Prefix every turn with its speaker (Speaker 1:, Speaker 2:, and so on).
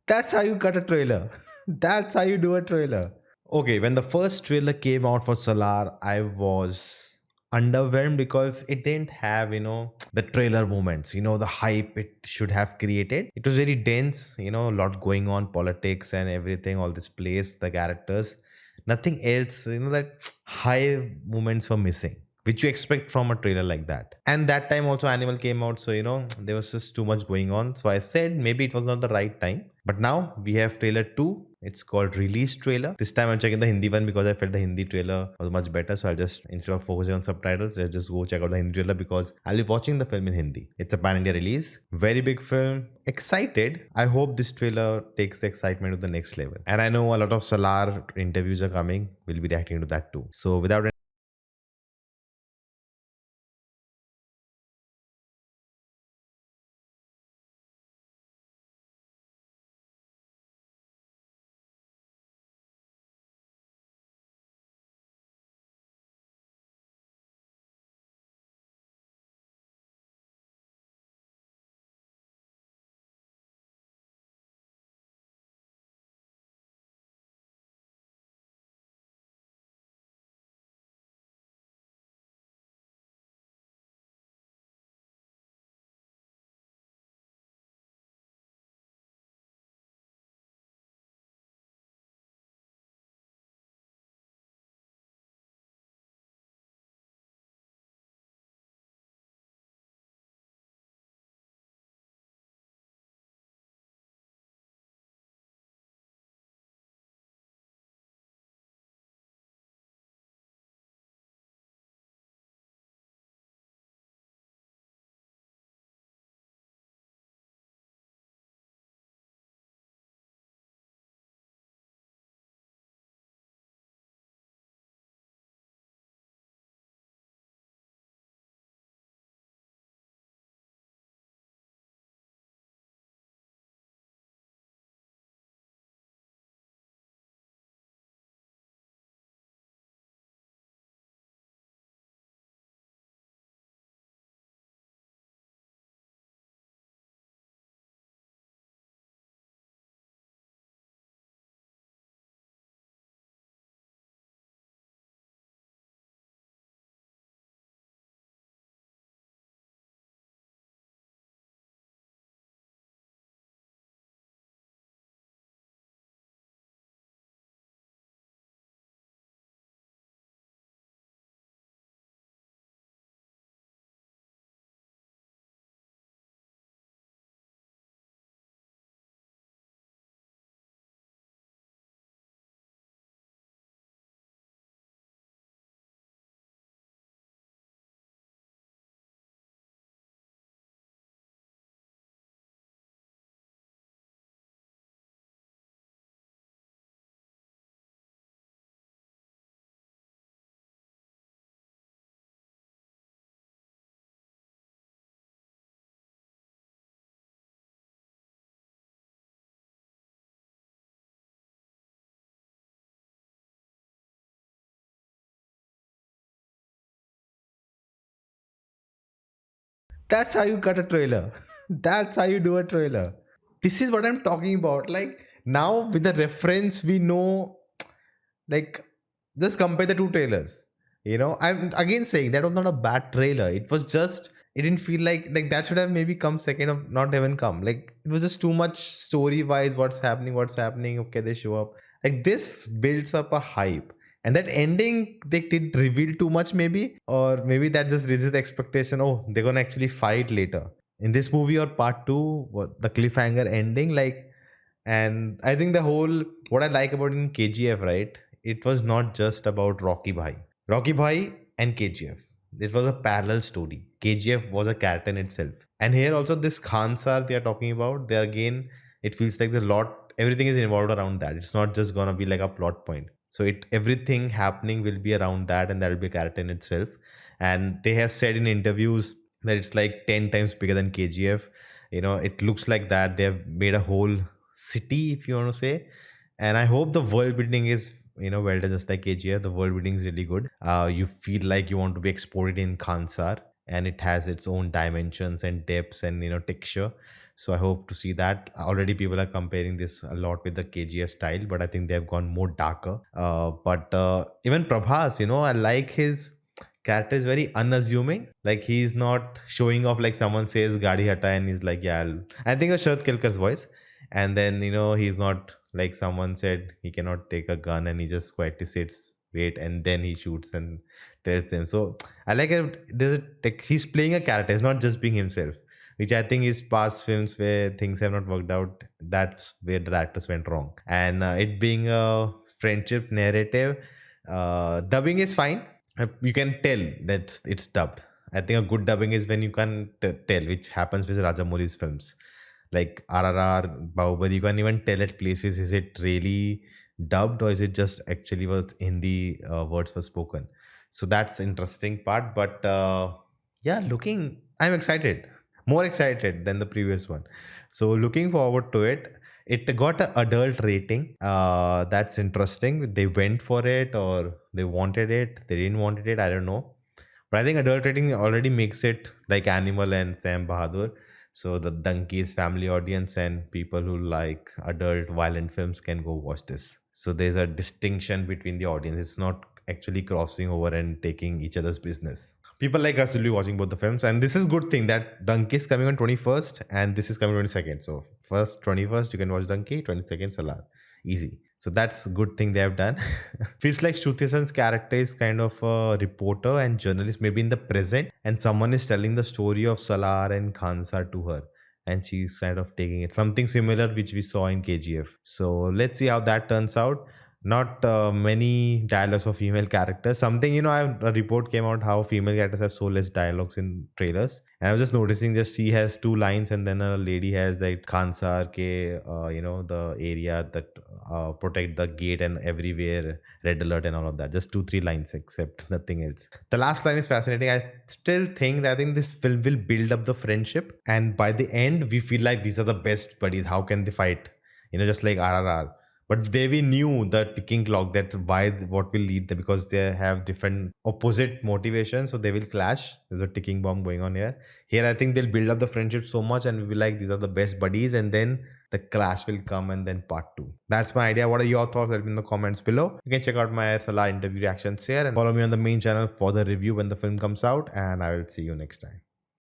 Speaker 1: That's how you cut a trailer. That's how you do a trailer. Okay, when the first trailer came out for Salaar, I was underwhelmed because it didn't have, the trailer moments, the hype it should have created. It was very dense, a lot going on, politics and everything, all this place, the characters. Nothing else, that high moments were missing, which you expect from a trailer like that. And that time also Animal came out, so there was just too much going on. So I said maybe it was not the right time. But now we have trailer 2. It's called release trailer. This time I'm checking the Hindi one because I felt the Hindi trailer was much better. So I'll just, instead of focusing on subtitles, I'll just go check out the Hindi trailer because I'll be watching the film in Hindi. It's a pan-India release. Very big film. Excited. I hope this trailer takes the excitement to the next level. And I know a lot of Salaar interviews are coming. We'll be reacting to that too. So without That's how you cut a trailer. That's how you do a trailer. This is what I'm talking about. Like now with the reference, we know, like, just compare the two trailers. I'm again saying that was not a bad trailer. It was just, it didn't feel like that should have maybe come second or not even come. Like it was just too much story wise. What's happening? Okay, they show up. Like this builds up a hype. And that ending, they did reveal too much, maybe, or maybe that just raises the expectation. Oh, they're gonna actually fight later in this movie or part two. What the cliffhanger ending, like, and I think the whole, what I like about in KGF, right? It was not just about Rocky Bhai and KGF. It was a parallel story. KGF was a character in itself, and here also this Khansar they are talking about. There again, it feels like the lot, everything is involved around that. It's not just gonna be like a plot point. So it, everything happening will be around that, and that will be a character in itself. And they have said in interviews that it's like 10 times bigger than KGF. It looks like that they have made a whole city, if you want to say. And I hope the world building is, well done, just like KGF. The world building is really good. You feel like you want to be exported in Khansar, and it has its own dimensions and depths and texture. So I hope to see that. Already people are comparing this a lot with the KGF style, but I think they have gone more darker. But even Prabhas, I like his character is very unassuming. Like he's not showing off like someone says Gadi Hata and he's like, yeah, I think a Sharat Kelkar's voice. And then, he's not like someone said he cannot take a gun and he just quietly sits, wait, and then he shoots and tells them. So I like it. He's playing a character, he's not just being himself, which I think is past films where things have not worked out. That's where the actors went wrong. And it being a friendship narrative, dubbing is fine. You can tell that it's dubbed. I think a good dubbing is when you can tell, which happens with Rajamouli's films. Like RRR, Bahubali, you can even tell at places, is it really dubbed or is it just actually what Hindi words were spoken? So that's interesting part. But yeah, I'm excited, more excited than the previous one. So looking forward to it. It got an adult rating. That's interesting. They went for it or they wanted it. They didn't want it. I don't know. But I think adult rating already makes it like Animal and Sam Bahadur. So the Donkey's family audience and people who like adult violent films can go watch this. So there's a distinction between the audience. It's not actually crossing over and taking each other's business. People like us will be watching both the films, and this is good thing that Donkey is coming on 21st and this is coming 22nd. So first 21st you can watch Donkey, 22nd Salaar. Easy. So that's a good thing they have done. Feels like Shruti character is kind of a reporter and journalist, maybe in the present, and someone is telling the story of Salaar and Khansa to her, and she's kind of taking it. Something similar which we saw in KGF. So let's see how that turns out. Not many dialogues for female characters. Something, a report came out how female characters have so less dialogues in trailers. And I was just noticing, just she has two lines, and then a lady has like Khansar ke, the area that protect the gate and everywhere, red alert and all of that. Just two, three lines, except nothing else. The last line is fascinating. I still think that I think this film will build up the friendship, and by the end, we feel like these are the best buddies. How can they fight? Just like RRR. But they we knew the ticking clock that why what will lead them, because they have different opposite motivations, so they will clash. There's a ticking bomb going on here. Here I think they'll build up the friendship so much and we'll be like these are the best buddies, and then the clash will come and then part two. That's my idea. What are your thoughts? Let me in the comments below. You can check out my Salaar interview reactions here and follow me on the main channel for the review when the film comes out, and I will see you next time.